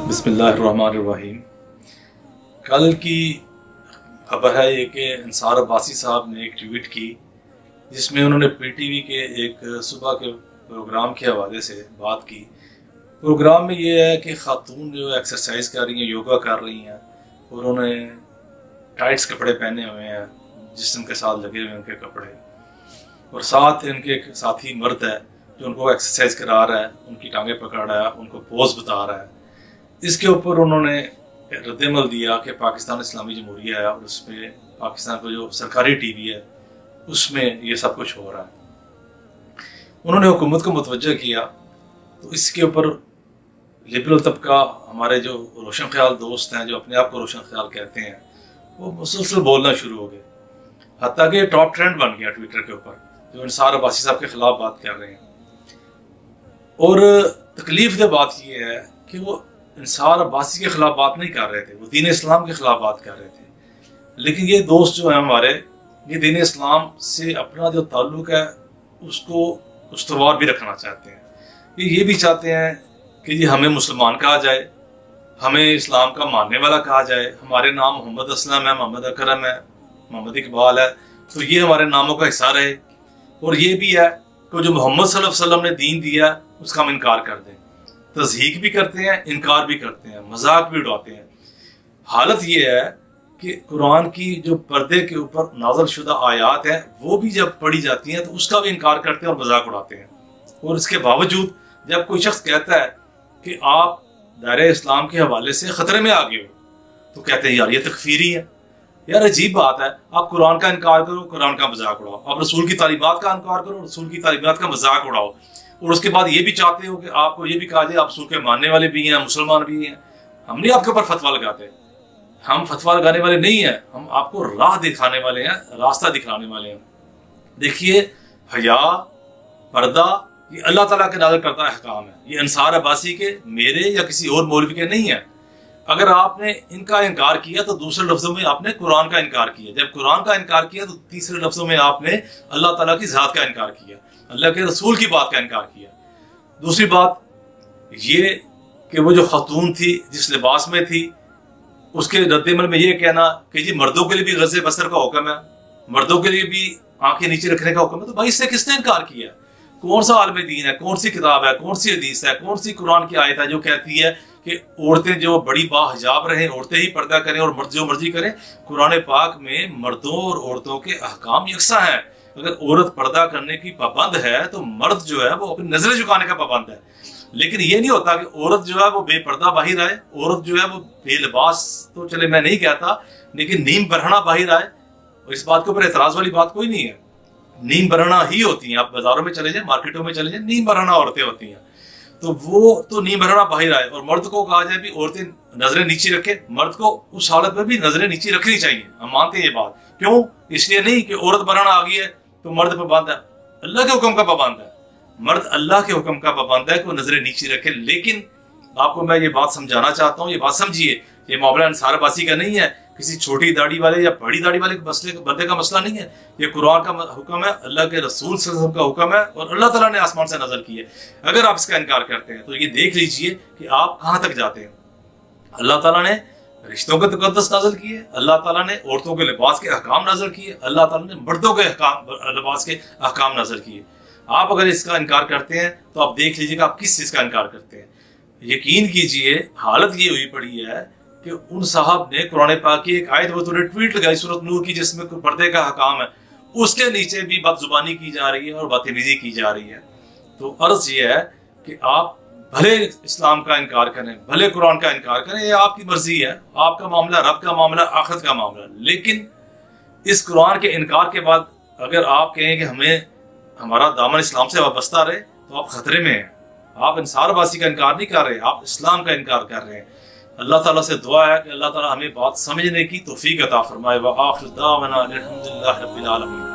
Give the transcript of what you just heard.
बिस्मिल्लाहिर्रहमानिर्रहीम। कल की खबर है ये कि अंसार अब्बासी साहब ने एक ट्वीट की जिसमें उन्होंने पीटीवी के एक सुबह के प्रोग्राम के हवाले से बात की। प्रोग्राम में ये है कि खातून जो एक्सरसाइज कर रही हैं, योगा कर रही हैं, उन्होंने टाइट्स कपड़े पहने हुए हैं, जिस्म के साथ लगे हुए उनके कपड़े, और साथ इनके एक साथी मर्द है जो उनको एक्सरसाइज करा रहा है, उनकी टांगें पकड़ रहा है, उनको पोज बता रहा है। इसके ऊपर उन्होंने रद्दमल दिया कि पाकिस्तान इस्लामी जमहूरिया है और उसमें पाकिस्तान का जो सरकारी टीवी है उसमें ये सब कुछ हो रहा है। उन्होंने हुकूमत को मुतवज्जह किया, तो इसके ऊपर लिबरल तबका, हमारे जो रोशन ख्याल दोस्त हैं जो अपने आप को रोशन ख्याल कहते हैं, वो मुसलसल बोलना शुरू हो गए। हत्ता कि टॉप ट्रेंड बन गया ट्विटर के ऊपर, जो अंसार अब्बासी साहब के खिलाफ बात कर रहे हैं। और तकलीफ की बात यह है कि वो अंसार अब्बासी के खिलाफ बात नहीं कर रहे थे, वो दीन इस्लाम के खिलाफ बात कर रहे थे। लेकिन ये दोस्त जो है हमारे, ये दीन इस्लाम से अपना जो ताल्लुक है उसको उस्तवार भी रखना चाहते हैं। ये भी चाहते हैं कि जी हमें मुसलमान कहा जाए, हमें इस्लाम का मानने वाला कहा जाए, हमारे नाम मोहम्मद असलम है, मोहम्मद अकरम है, मोहम्मद इकबाल है, तो ये हमारे नामों का हिस्सा रहे। और ये भी है कि जो मोहम्मद सल्लल्लाहु अलैहि वसल्लम ने दीन दिया उसका हम इनकार कर दें। तज़हीक भी करते हैं, इनकार भी करते हैं, मजाक भी उड़ाते हैं। हालत ये है कि कुरान की जो पर्दे के ऊपर नाज़िल शुदा आयात है वो भी जब पढ़ी जाती हैं तो उसका भी इनकार करते हैं और मजाक उड़ाते हैं। और इसके बावजूद जब कोई शख्स कहता है कि आप दायरे इस्लाम के हवाले से ख़तरे में आ गए हो, तो कहते हैं यार ये तकफीरी है। यार अजीब बात है, आप कुरान का इनकार करो, कुरान का मजाक उड़ाओ, आप रसूल की तालीमात का इनकार करो, रसूल की तालीमात का मजाक उड़ाओ, और उसके बाद ये भी चाहते हो कि आपको ये भी कहा जाए आप रसूल के मानने वाले भी हैं, मुसलमान भी हैं। हम नहीं आपके ऊपर फतवा लगाते, हम फतवा लगाने वाले नहीं हैं, हम आपको राह दिखाने वाले हैं, रास्ता दिखाने वाले हैं। देखिए, हया, पर्दा, ये अल्लाह ताला के नाज़िल करता अहकाम है, ये अंसार अब्बासी के, मेरे या किसी और मौलवी के नहीं है। अगर आपने इनका इनकार किया तो दूसरे लफ्जों में आपने कुरान का इनकार किया, जब कुरान का इनकार किया तो तीसरे लफ्जों में आपने अल्लाह ताला की ज़ात का इनकार किया, अल्लाह के रसूल की बात का इनकार किया। दूसरी बात ये कि वो जो खातून थी जिस लिबास में थी, उसके रद्दमल में ये कहना कि जी मर्दों के लिए भी गज़े बसर का हुक्म है, मर्दों के लिए भी आंखें नीचे रखने का हुक्म है, तो भाई इससे किसने इनकार किया? कौन सा आलम दीन है, कौन सी किताब है, कौन सी हदीस है, कौन सी कुरान की आयत है जो कहती है कि औरतें जो बड़ी बाहिजाब रहें, औरतें ही पर्दा करें और मर्द जो मर्जी करें? कुरान पाक में मर्दों और औरतों के अहकाम यकसा हैं। अगर औरत पर्दा करने की पाबंद है तो मर्द जो है वो अपनी नजरें झुकाने का पाबंद है। लेकिन ये नहीं होता कि औरत जो है वो बेपर्दा बाहर आए, औरत जो है वो बेलिबास, तो चले मैं नहीं कहता, लेकिन नीम बरहना बाहर आए। और इस बात के ऊपर एतराज वाली बात कोई नहीं है, नीम बरहना ही होती हैं। आप बाजारों में चले जाए, मार्केटों में चले जाए, नीम बरहना औरतें होती हैं, तो वो तो नीम बरहना बाहर आए। और मर्द को कहा जाए भी औरतें नजरें नीचे रखे, मर्द को उस हालत में भी नजरें नीचे रखनी चाहिए, हम मानते हैं ये बात। क्यों? इसलिए नहीं कि औरत बरहना आ गई है तो मर्द पाबंद है, अल्लाह के हुक्म का पाबंद है। मर्द अल्लाह के हुक्म का पाबंद है कि वो नजरें नीचे रखे। लेकिन आपको मैं ये बात समझाना चाहता हूँ, ये बात समझिए, ये मामला अंसार अब्बासी का नहीं है, किसी छोटी दाढ़ी वाले या बड़ी दाढ़ी वाले मसले बंदे का मसला नहीं है। ये कुरान का हुक्म है, अल्लाह के रसूल सल्लल्लाहु अलैहि वसल्लम का हुक्म है, और अल्लाह ताला ने आसमान से नाज़िल की है। अगर आप इसका इनकार करते हैं तो ये देख लीजिए कि आप कहाँ तक जाते हैं। अल्लाह ताला ने रिश्तों के तक़द्दुस नाज़िल किए, अल्लाह ताला ने औरतों के लिबास के अहकाम नाज़िल किए, अल्लाह ताला ने मर्दों के लिबास के अहकाम नाज़िल किए। आप अगर इसका इनकार करते हैं तो आप देख लीजिएगा आप किस चीज़ का इनकार करते हैं। यकीन कीजिए, हालत ये हुई पड़ी है कि उन साहब ने कुरान पाक की एक आयत बतौर ट्वीट लगाई सूरत नूर की, जिसमें पर्दे का हकाम है, उसके नीचे भी बदजुबानी की जा रही है और बदतमीजी की जा रही है। तो अर्ज ये है कि आप भले इस्लाम का इनकार करें, भले कुरान का इनकार करें, ये आपकी मर्जी है, आपका मामला, रब का मामला, आखिरत का मामला। लेकिन इस कुरान के इनकार के बाद अगर आप कहें कि हमें हमारा दामन इस्लाम से वाबस्ता रहे, तो आप खतरे में हैं। आप अंसार अब्बासी का इनकार नहीं कर रहे, आप इस्लाम का इनकार कर रहे हैं। अल्लाह ताला से दुआ है कि अल्लाह ताला हमें बात समझने की तौफीक अता फरमाए। व आखिर दावना अल्हम्दुलिल्लाहि रब्बिल आलमीन।